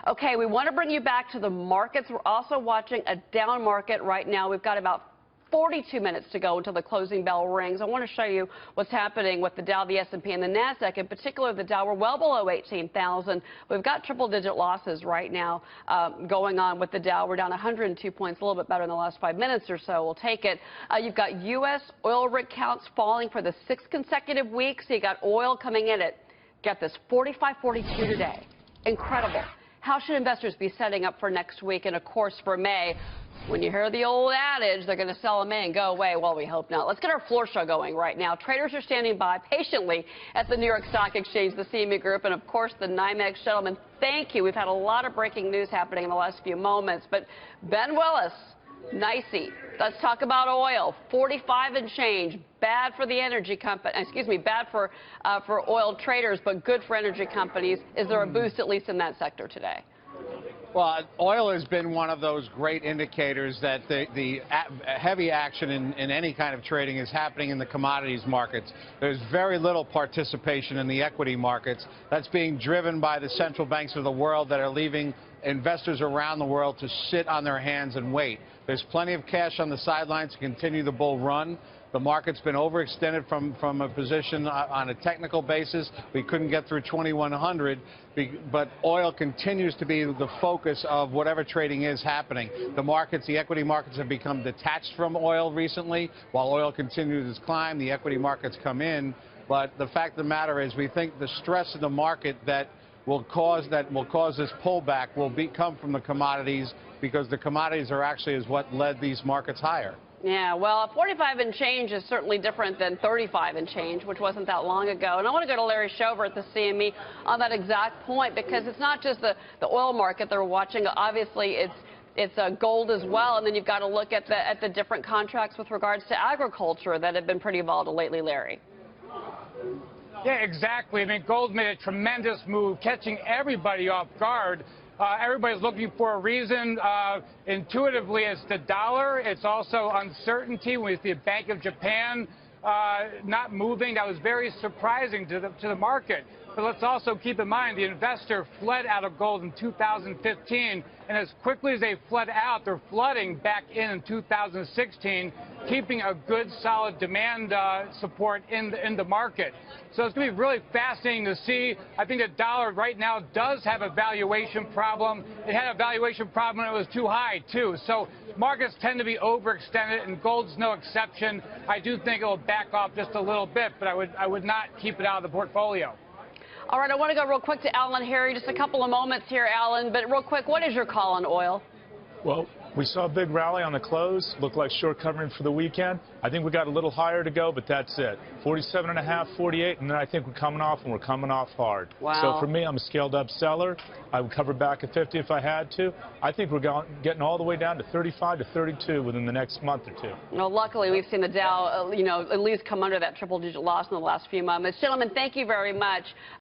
Okay, we want to bring you back to the markets. We're also watching a down market right now. We've got about 42 minutes to go until the closing bell rings. I want to show you what's happening with the Dow, the S&P, and the NASDAQ. In particular, the Dow, we're well below 18,000. We've got triple-digit losses right now going on with the Dow. We're down 102 points, a little bit better in the last 5 minutes or so. We'll take it. You've got U.S. oil rig counts falling for the 6th consecutive week. So you got oil coming in at, get this, 45.42 today. Incredible. How should investors be setting up for next week and, of course, for May? When you hear the old adage, they're going to sell in May and go away. Well, we hope not. Let's get our floor show going right now. Traders are standing by patiently at the New York Stock Exchange, the CME Group, and, of course, the NYMEX. Gentlemen, thank you. We've had a lot of breaking news happening in the last few moments. But Ben Willis, nicey. Let's talk about oil. 45 and change. Bad for the energy company. Excuse me, bad for oil traders, but good for energy companies. Is there a boost, at least in that sector today? Well, oil has been one of those great indicators that the heavy action in any kind of trading is happening in the commodities markets. There's very little participation in the equity markets. That's being driven by the central banks of the world that are leaving investors around the world to sit on their hands and wait. There's plenty of cash on the sidelines to continue the bull run. The market's been overextended from a position on a technical basis. We couldn't get through 2100, but oil continues to be the focus of whatever trading is happening. The markets, the equity markets have become detached from oil recently. While oil continues its climb, the equity markets come in. But the fact of the matter is we think the stress of the market that will cause this pullback will come from the commodities, because the commodities are actually is what led these markets higher. Yeah, well, 45 and change is certainly different than 35 and change, which wasn't that long ago. And I want to go to Larry Shover at the CME on that exact point, because it's not just the oil market they're watching. Obviously, it's gold as well, and then you've got to look at the different contracts with regards to agriculture that have been pretty volatile lately, Larry. Yeah, exactly. I mean, gold made a tremendous move, catching everybody off guard. Everybody's looking for a reason. Intuitively, it's the dollar. It's also uncertainty with the Bank of Japan not moving. That was very surprising to the market. But let's also keep in mind the investor fled out of gold in 2015, and as quickly as they fled out, they're flooding back in 2016, keeping a good, solid demand support in the market. So it's going to be really fascinating to see. I think the dollar right now does have a valuation problem. It had a valuation problem when it was too high, too. So markets tend to be overextended, and gold's no exception. I do think it will back off just a little bit, but I would not keep it out of the portfolio. All right, I want to go real quick to Alan Harry. Just a couple of moments here, Alan. But real quick, what is your call on oil? Well, we saw a big rally on the close. Looked like short covering for the weekend. I think we got a little higher to go, but that's it. 47.5, 48, and then I think we're coming off, and we're coming off hard. Wow. So for me, I'm a scaled-up seller. I would cover back at 50 if I had to. I think we're getting all the way down to 35 to 32 within the next month or two. Well, luckily, we've seen the Dow, at least come under that triple-digit loss in the last few moments. Gentlemen, thank you very much.